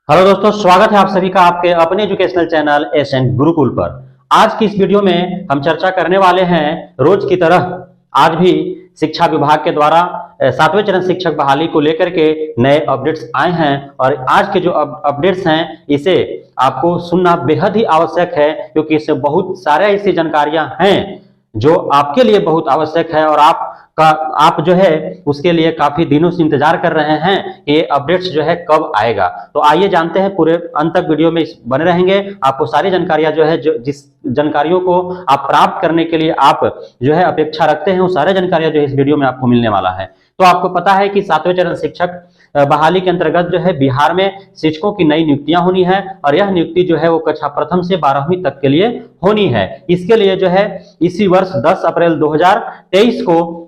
Hello दोस्तों, स्वागत है आप सभी का आपके अपने एजुकेशनल चैनल एसएन गुरुकुल पर। आज की इस वीडियो में हम चर्चा करने वाले हैं रोज की तरह आज भी शिक्षा विभाग के द्वारा 7वें चरण शिक्षक बहाली को लेकर के नए अपडेट्स आए हैं और आज के जो अपडेट्स हैं इसे आपको सुनना बेहद ही आवश्यक है, क्योंकि इससे बहुत सारे ऐसी जानकारियां हैं जो आपके लिए बहुत आवश्यक है और आप जो है उसके लिए काफी दिनों से इंतजार कर रहे हैं कि ये अपडेट्स जो है कब आएगा। तो आइए जानते हैं, पूरे अंत तक वीडियो में बने रहेंगे। आपको सारी जानकारियां जो है जिस जानकारियों को आप प्राप्त करने के लिए आप जो है अपेक्षा रखते हैं, वो सारी जानकारियां जो है इस वीडियो में आपको मिलने वाला है। तो आपको पता है कि 7वें चरण शिक्षक बहाली के अंतर्गत जो है बिहार में शिक्षकों की नई नियुक्तियां होनी है और यह नियुक्ति जो है वो कक्षा प्रथम से 12वीं तक के लिए होनी है। इसके लिए जो है इसी वर्ष 10 अप्रैल 2023 को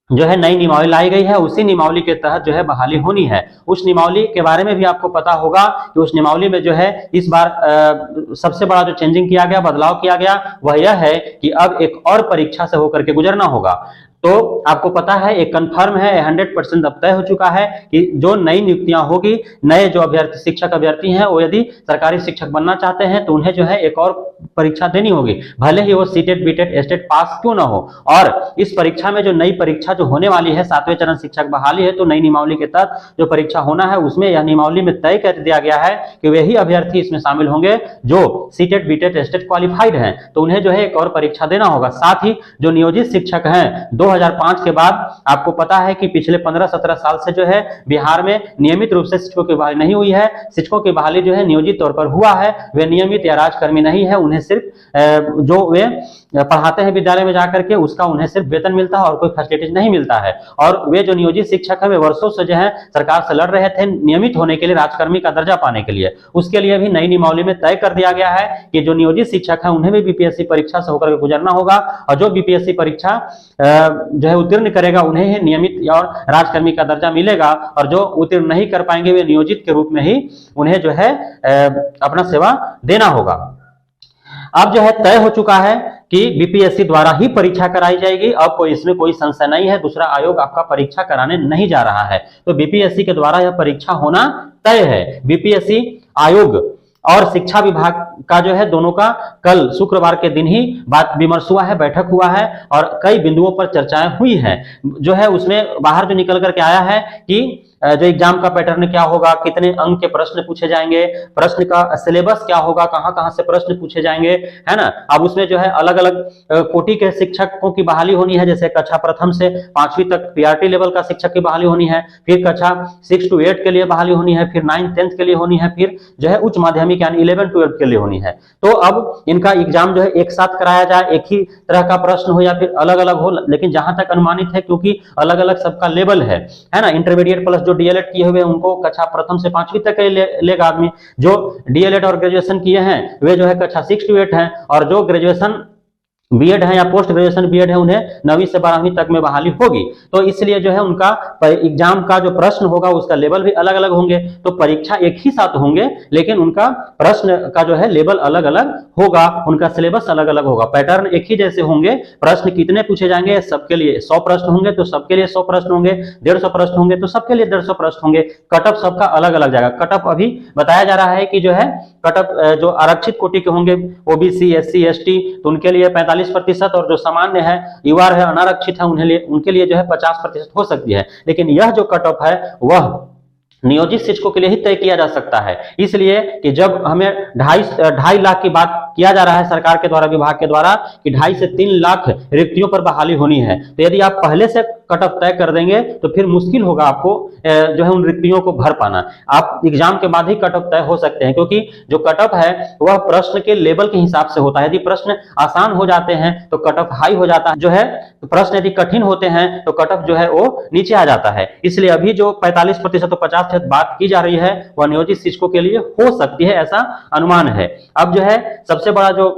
जो है नई नियमावली लाई गई है। उसी नियमावली के तहत जो है बहाली होनी है। उस नियमावली के बारे में भी आपको पता होगा कि उस नियमावली में जो है इस बार सबसे बड़ा जो चेंजिंग किया गया, बदलाव किया गया, वह यह है कि अब एक और परीक्षा से होकर के गुजरना होगा। तो आपको पता है, एक कंफर्म है, 100% अब तय हो चुका है कि जो नई नियुक्तियां होगी, नए जो अभ्यर्थी शिक्षक अभ्यर्थी हैं वो यदि सरकारी शिक्षक बनना चाहते हैं तो उन्हें जो है एक और परीक्षा देनी होगी, भले ही वो सीटेट बीटेट एस्टेट पास क्यों ना हो। और इस परीक्षा में जो नई परीक्षा जो होने वाली है 7वें चरण शिक्षक बहाली है, तो नई नियमावली के तहत जो परीक्षा होना है उसमें यह नियमावली में तय कर दिया गया है कि वही अभ्यर्थी इसमें शामिल होंगे जो सीटेट बीटेट एस्टेट क्वालिफाइड हैं, तो उन्हें जो है एक और परीक्षा देना होगा। साथ ही जो नियोजित शिक्षक हैं 2005 के बाद आपको पता है कि पिछले 15-17 साल से जो है बिहार में नियमित रूप से शिक्षकों की बहाली नहीं हुई है। शिक्षकों की बहाली जो है नियोजित तौर पर हुआ है, वे नियमित या राजकर्मी नहीं है। उन्हें सिर्फ जो वे पढ़ाते हैं विद्यालय में जाकर के उसका उन्हें सिर्फ वेतन मिलता है और कोई फैसिलिटीज नहीं मिलता है। और वे जो नियोजित शिक्षक है वे वर्षों से जो है सरकार से लड़ रहे थे नियमित होने के लिए, राजकर्मी का दर्जा पाने के लिए। उसके लिए भी नई नियमावली में तय कर दिया गया है कि जो नियोजित शिक्षक है उन्हें भी बीपीएससी परीक्षा से होकर गुजरना होगा और जो बीपीएससी परीक्षा जो है उत्तीर्ण करेगा उन्हें नियमित और राजकर्मी का दर्जा मिलेगा, और जो उत्तीर्ण नहीं कर पाएंगे वे नियोजित के रूप में ही उन्हें जो है अपना सेवा देना होगा। अब जो है तय हो चुका है कि बीपीएससी द्वारा ही परीक्षा कराई जाएगी। अब कोई इसमें कोई संशय नहीं है, दूसरा आयोग आपका परीक्षा कराने नहीं जा रहा है, तो बीपीएससी के द्वारा यह परीक्षा होना तय है। बीपीएससी आयोग और शिक्षा विभाग का जो है दोनों का कल शुक्रवार के दिन ही बात विमर्श हुआ है, बैठक हुआ है और कई बिंदुओं पर चर्चाएं हुई हैं। जो है उसमें बाहर जो निकल करके आया है कि जो एग्जाम का पैटर्न क्या होगा, कितने अंक के प्रश्न पूछे जाएंगे, प्रश्न का सिलेबस क्या होगा, कहां कहां से प्रश्न पूछे जाएंगे, है ना। अब उसमें जो है अलग अलग कोटि के शिक्षकों की बहाली होनी है, जैसे कक्षा प्रथम से 5वीं तक पीआरटी लेवल का शिक्षक की बहाली होनी है, फिर कक्षा 6 to 8 के लिए बहाली होनी है, फिर 9th 10th के लिए होनी है, फिर जो है उच्च माध्यमिक यानी 11 12 के लिए होनी है। तो अब इनका एग्जाम जो है एक साथ कराया जाए, एक ही तरह का प्रश्न हो या फिर अलग अलग हो, लेकिन जहां तक अनुमानित है क्योंकि अलग अलग सबका लेवल है ना। इंटरमीडिएट प्लस जो डीएलएड किए हुए उनको कक्षा प्रथम से 5वीं तक लेगा आदमी, जो डीएलएड और ग्रेजुएशन किए हैं वे जो है कक्षा 6 to 8 हैं, और जो ग्रेजुएशन बीएड है या पोस्ट ग्रेजुएशन बीएड है उन्हें 9वीं से 12वीं तक में बहाली होगी। तो इसलिए जो है उनका एग्जाम का जो प्रश्न होगा उसका लेवल भी अलग अलग होंगे। तो परीक्षा एक ही साथ होंगे लेकिन उनका प्रश्न का जो है लेवल अलग अलग होगा, उनका सिलेबस अलग अलग होगा। पैटर्न एक ही जैसे होंगे, प्रश्न कितने पूछे जाएंगे, सबके लिए 100 प्रश्न होंगे तो सबके लिए 100 प्रश्न होंगे, 150 प्रश्न होंगे तो सबके लिए 150 प्रश्न होंगे। कटअप सबका अलग अलग जाएगा। कटअप अभी बताया जा रहा है कि जो है कटअप जो आरक्षित कोटि के होंगे ओबीसी एससी एसटी तो उनके लिए 45% और जो सामान्य है युवा है अनारक्षित है उनके लिए जो है 50% हो सकती है। लेकिन यह जो कट ऑफ है वह नियोजित शिक्षकों के लिए ही तय किया जा सकता है, इसलिए कि जब हमें 2.5 लाख की बात किया जा रहा है सरकार के द्वारा, विभाग के द्वारा कि 2.5 से 3 लाख रिक्तियों पर बहाली होनी है, तो यदि आप पहले से कट ऑफ तय कर देंगे तो फिर मुश्किल होगा आपको जो है उन रिक्तियों को भर पाना। आप एग्जाम के बाद ही कट ऑफ तय हो सकते हैं, क्योंकि जो कट ऑफ है वह प्रश्न के लेवल के हिसाब से होता है। यदि प्रश्न आसान हो जाते हैं तो कट ऑफ हाई हो जाता है, जो है प्रश्न यदि कठिन होते हैं तो कट ऑफ जो है वो नीचे आ जाता है। इसलिए अभी जो 45% तो 50% बात की जा रही है वह नियोजित शिक्षकों के लिए हो सकती है, ऐसा अनुमान है। अब जो है सबसे बड़ा जो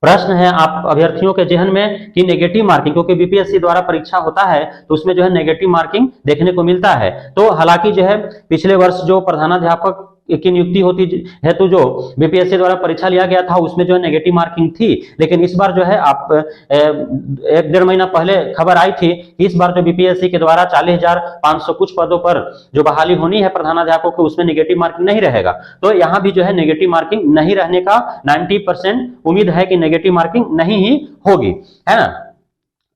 प्रश्न है आप अभ्यर्थियों के जहन में कि नेगेटिव मार्किंग, क्योंकि बीपीएससी द्वारा परीक्षा होता है तो उसमें जो है नेगेटिव मार्किंग देखने को मिलता है। तो हालांकि जो है पिछले वर्ष जो प्रधानाध्यापक की नियुक्ति होती हेतु जो बीपीएससी द्वारा परीक्षा लिया गया था उसमें जो है नेगेटिव मार्किंग थी, लेकिन इस बार जो है आप 1-1.5 महीना पहले खबर आई थी कि इस बार जो बीपीएससी के द्वारा 40,500 कुछ पदों पर जो बहाली होनी है प्रधानाध्यापकों को उसमें नेगेटिव मार्किंग नहीं रहेगा। तो यहाँ भी जो है नेगेटिव मार्किंग नहीं रहने का 90% उम्मीद है कि नेगेटिव मार्किंग नहीं ही होगी, है ना।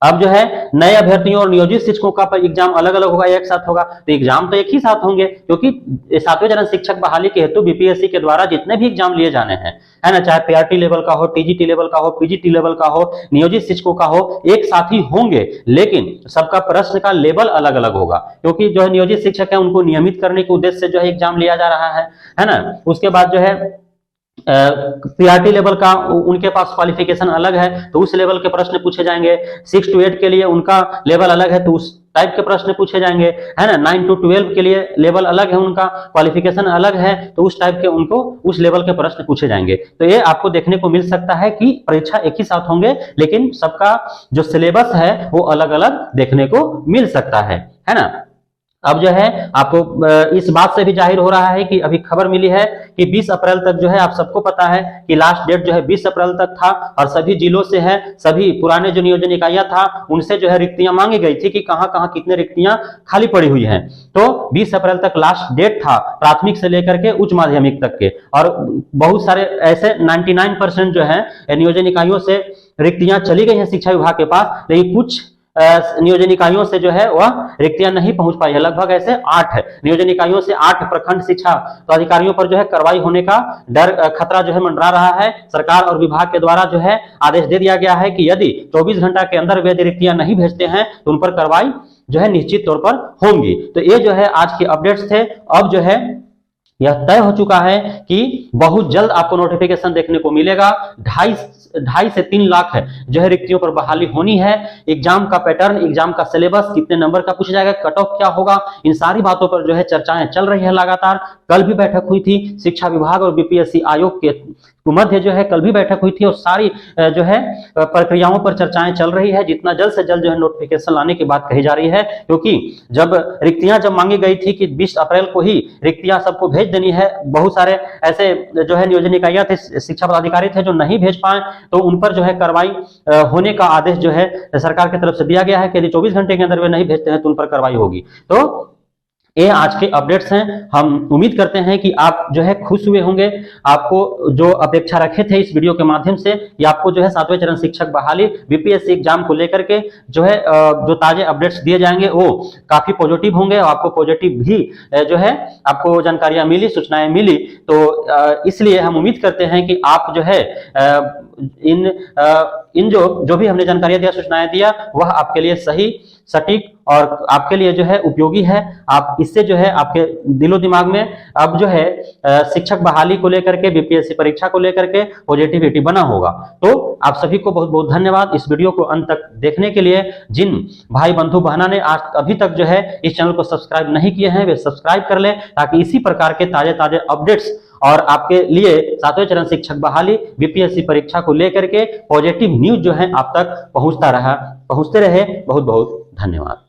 अब जो है नए अभ्यर्थियों और नियोजित शिक्षकों का एग्जाम अलग अलग होगा, एक साथ होगा, तो एग्जाम तो एक ही साथ होंगे, क्योंकि 7वें चरण शिक्षक बहाली के हेतु बीपीएससी के द्वारा जितने भी एग्जाम लिए जाने हैं, है ना, चाहे पीआरटी लेवल का हो, टीजीटी लेवल का हो, पीजीटी लेवल का हो, नियोजित शिक्षकों का हो, एक साथ ही होंगे, लेकिन सबका प्रश्न का लेवल अलग अलग होगा, क्योंकि जो है नियोजित शिक्षक है उनको नियमित करने के उद्देश्य से जो है एग्जाम लिया जा रहा है ना। उसके बाद जो है पीआरटी लेवल का उनके पास क्वालिफिकेशन अलग है तो उस लेवल के प्रश्न पूछे जाएंगे, 6 to 8 के लिए उनका लेवल अलग है तो उस टाइप के प्रश्न पूछे जाएंगे, है ना। 9 to 12 के लिए लेवल अलग है, उनका क्वालिफिकेशन अलग है तो उस टाइप के उनको उस लेवल के प्रश्न पूछे जाएंगे। तो ये आपको देखने को मिल सकता है कि परीक्षा एक ही साथ होंगे, लेकिन सबका जो सिलेबस है वो अलग अलग देखने को मिल सकता है ना। अब जो है आपको इस बात से भी जाहिर हो रहा है कि अभी खबर मिली है कि 20 अप्रैल तक जो है, आप सबको पता है कि लास्ट डेट जो है 20 अप्रैल तक था और सभी जिलों से है, सभी पुराने जो नियोजन इकाइयां था उनसे जो है रिक्तियां मांगी गई थी कि कहां कहां कितने रिक्तियां खाली पड़ी हुई हैं। तो 20 अप्रैल तक लास्ट डेट था प्राथमिक से लेकर के उच्च माध्यमिक तक के, और बहुत सारे ऐसे 99% जो है नियोजन इकाइयों से रिक्तियां चली गई हैं शिक्षा विभाग के पास, लेकिन कुछ नियोजन इकाइयों से जो है वह रिक्तियां नहीं पहुंच पाई है। लगभग ऐसे 8 नियोजन इकाइयों से 8 प्रखंड शिक्षा पदाधिकारियों पर जो है कार्रवाई होने का डर खतरा जो है मंडरा रहा है। सरकार और विभाग के द्वारा जो है आदेश दे दिया गया है कि यदि 24 घंटा के अंदर वे रिक्तियां नहीं भेजते हैं तो उन पर कार्रवाई जो है निश्चित तौर पर होंगी। तो ये जो है आज के अपडेट्स थे। अब जो है यह तय हो चुका है कि बहुत जल्द आपको नोटिफिकेशन देखने को मिलेगा। 2.5 से 3 लाख जो है रिक्तियों पर बहाली होनी है। एग्जाम का पैटर्न, एग्जाम का सिलेबस, कितने नंबर का पूछा जाएगा, कट ऑफ क्या होगा, इन सारी बातों पर जो है चर्चाएं चल रही है लगातार। कल भी बैठक हुई थी शिक्षा विभाग और बीपीएससी आयोग के मध्य जो है कल भी बैठक हुई थी और सारी जो है प्रक्रियाओं पर चर्चाएं चल रही है। जितना जल्द से जल्द जो है नोटिफिकेशन लाने की बात कही जा रही है, क्योंकि जब रिक्तियां मांगी गई थी कि 20 अप्रैल को ही रिक्तियां सबको भेज देनी है, बहुत सारे ऐसे जो है नियोजन इकाइयां थे, शिक्षा पदाधिकारी थे जो नहीं भेज पाए, तो उन पर जो है कार्रवाई होने का आदेश जो है सरकार की तरफ से दिया गया है कि यदि 24 घंटे के अंदर वे नहीं भेजते हैं तो उन पर कार्रवाई होगी। तो ये आज के अपडेट्स हैं। हम उम्मीद करते हैं कि आप जो है खुश हुए होंगे। आपको जो अपेक्षा रखे थे इस वीडियो के माध्यम से कि आपको जो है 7वें चरण शिक्षक बहाली बीपीएससी एग्जाम को लेकर के जो है जो ताजे अपडेट्स दिए जाएंगे वो काफी पॉजिटिव होंगे और आपको पॉजिटिव भी जो है आपको जानकारियां मिली, सूचनाएं मिली। तो इसलिए हम उम्मीद करते हैं कि आप जो है इन जो भी हमने जानकारियां दिया, सूचनाएं दिया, वह आपके लिए सही, सटीक और आपके लिए जो है उपयोगी है। आप इससे जो है आपके दिलो दिमाग में अब जो है शिक्षक बहाली को लेकर के, बीपीएससी परीक्षा को लेकर के पॉजिटिविटी बना होगा। तो आप सभी को बहुत बहुत धन्यवाद इस वीडियो को अंत तक देखने के लिए। जिन भाई बंधु बहना ने आज अभी तक जो है इस चैनल को सब्सक्राइब नहीं किए हैं वे सब्सक्राइब कर लें, ताकि इसी प्रकार के ताजे ताजे अपडेट्स और आपके लिए 7वें चरण शिक्षक बहाली बीपीएससी परीक्षा को लेकर के पॉजिटिव न्यूज जो है आप तक पहुंचते रहे। बहुत बहुत धन्यवाद।